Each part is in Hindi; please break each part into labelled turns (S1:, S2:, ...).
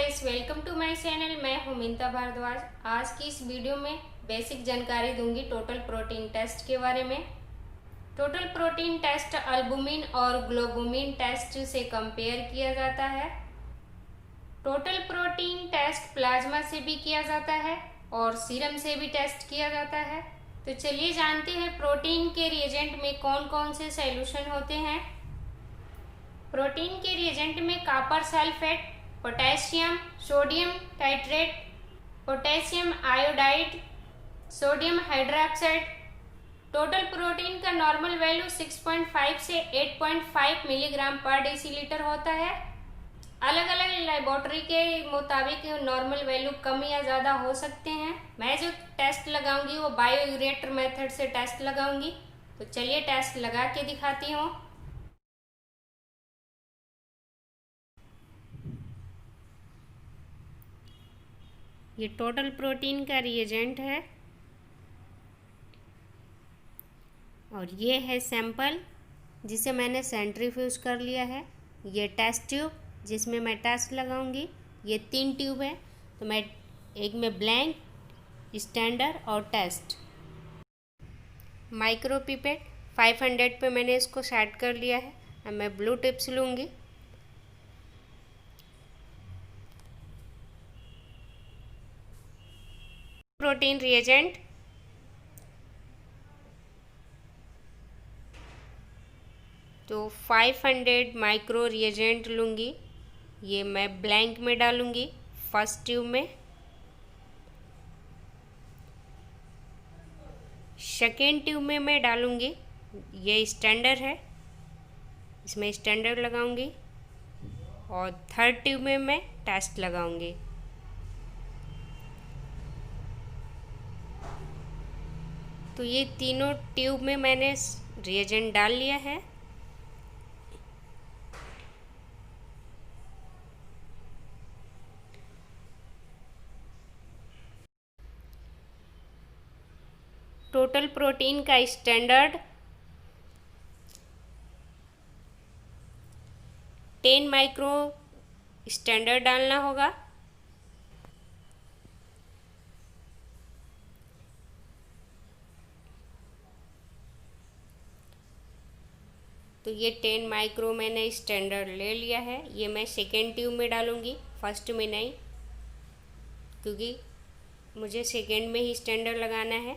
S1: Guys, welcome to my channel. मैं हूं मिंता भारद्वाज। आज की इस वीडियो में बेसिक जानकारी दूंगी टोटल प्रोटीन टेस्ट के बारे में। टोटल प्रोटीन टेस्ट अल्बुमिन और ग्लोबुमिन टेस्ट से कंपेयर किया जाता है। टोटल प्रोटीन टेस्ट प्लाज्मा से भी किया जाता है और सीरम से भी टेस्ट किया जाता है। तो चलिए जानते हैं प्रोटीन के रिएजेंट में कौन कौन से सॉल्यूशन होते हैं। प्रोटीन के रिएजेंट में copper sulphate, potassium, sodium titrate, potassium iodide, sodium hydroxide. Total protein का नॉर्मल वैल्यू 6.5 से 8.5 मिलीग्राम पर डेसीलीटर होता है। अलग अलग लेबोरेटरी के मुताबिक नॉर्मल वैल्यू कम या ज़्यादा हो सकते हैं। मैं जो टेस्ट लगाऊंगी वो बायोरिएक्टर मेथड से टेस्ट लगाऊंगी। तो चलिए टेस्ट लगा के दिखाती हूँ। ये टोटल प्रोटीन का रिएजेंट है और ये है सैंपल जिसे मैंने सेंट्रीफ्यूज कर लिया है। ये टेस्ट ट्यूब जिसमें मैं टेस्ट लगाऊंगी। ये 3 ट्यूब है, तो मैं एक में ब्लैंक, स्टैंडर्ड और टेस्ट। माइक्रो पिपेट 500 पे मैंने इसको सेट कर लिया है। अब मैं ब्लू टिप्स लूँगी। प्रोटीन रिएजेंट तो 500 माइक्रो रिएजेंट लूँगी। ये मैं ब्लैंक में डालूँगी फर्स्ट ट्यूब में। सेकेंड ट्यूब में मैं डालूँगी, ये स्टैंडर्ड है, इसमें स्टैंडर्ड लगाऊंगी। और थर्ड ट्यूब में मैं टेस्ट लगाऊंगी। तो ये तीनों ट्यूब में मैंने रिएजेंट डाल लिया है। टोटल प्रोटीन का स्टैंडर्ड 10 माइक्रो स्टैंडर्ड डालना होगा। तो ये 10 माइक्रो मैंने स्टैंडर्ड ले लिया है। ये मैं सेकेंड ट्यूब में डालूंगी, फर्स्ट में नहीं, क्योंकि मुझे सेकेंड में ही स्टैंडर्ड लगाना है।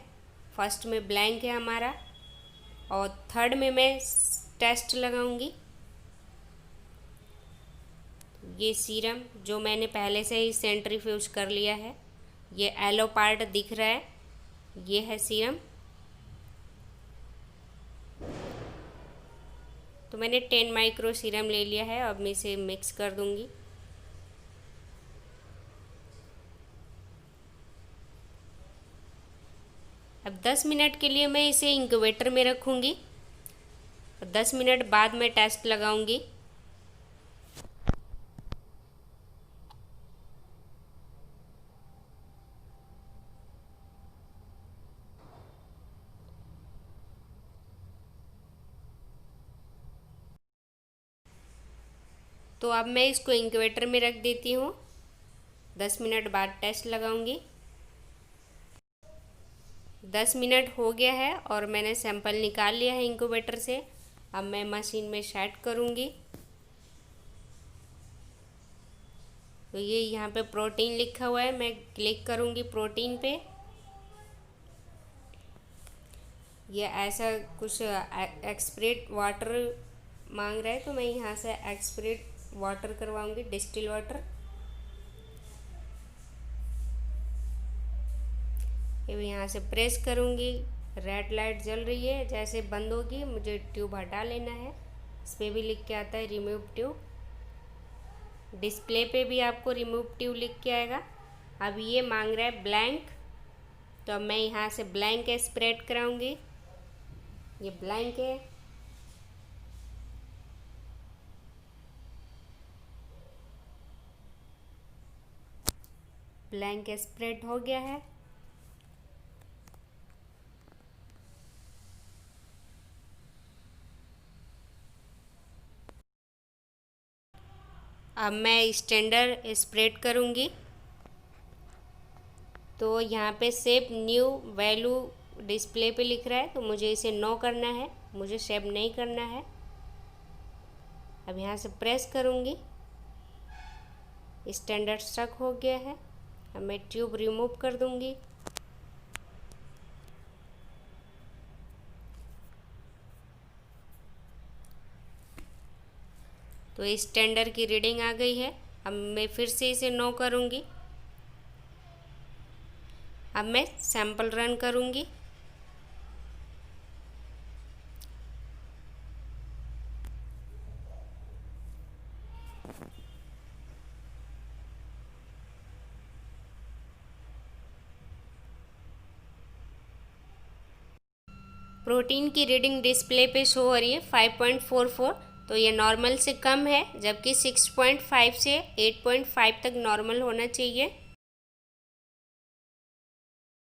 S1: फर्स्ट में ब्लैंक है हमारा और थर्ड में मैं टेस्ट लगाऊंगी। ये सीरम जो मैंने पहले से ही सेंट्रीफ्यूज कर लिया है, ये येलो पार्ट दिख रहा है, ये है सीरम। तो मैंने 10 माइक्रो सीरम ले लिया है। अब मैं इसे मिक्स कर दूंगी। अब 10 मिनट के लिए मैं इसे इंक्यूबेटर में रखूंगी और 10 मिनट बाद मैं टेस्ट लगाऊंगी। तो अब मैं इसको इंक्यूबेटर में रख देती हूँ। 10 मिनट बाद टेस्ट लगाऊंगी। 10 मिनट हो गया है और मैंने सैंपल निकाल लिया है इंक्यूबेटर से। अब मैं मशीन में सेट करूंगी। तो ये यहाँ पे प्रोटीन लिखा हुआ है, मैं क्लिक करूंगी प्रोटीन पे। ये ऐसा कुछ एक्सप्रेट वाटर मांग रहा है, तो मैं यहाँ से एक्सप्रेट वाटर करवाऊंगी, डिस्टिल वाटर। ये यहाँ से प्रेस करूंगी, रेड लाइट जल रही है, जैसे बंद होगी मुझे ट्यूब हटा लेना है। इस पर भी लिख के आता है रिमूव ट्यूब। डिस्प्ले पे भी आपको रिमूव ट्यूब लिख के आएगा। अब ये मांग रहा है ब्लैंक, तो अब मैं यहाँ से ब्लैंक स्प्रेड कराऊंगी। ये ब्लैंक है। ब्लैंक स्प्रेड हो गया है। अब मैं स्टैंडर्ड स्प्रेड करूँगी। तो यहाँ पे सेव न्यू वैल्यू डिस्प्ले पे लिख रहा है, तो मुझे इसे नो करना है, मुझे सेव नहीं करना है। अब यहाँ से प्रेस करूँगी, स्टैंडर्ड स्टक हो गया है। अब मैं ट्यूब रिमूव कर दूँगी। तो स्टैंडर्ड की रीडिंग आ गई है। अब मैं फिर से इसे नो करूँगी। अब मैं सैंपल रन करूँगी। प्रोटीन की रीडिंग डिस्प्ले पे शो हो रही है 5.44, तो ये नॉर्मल से कम है, जबकि 6.5 से 8.5 तक नॉर्मल होना चाहिए।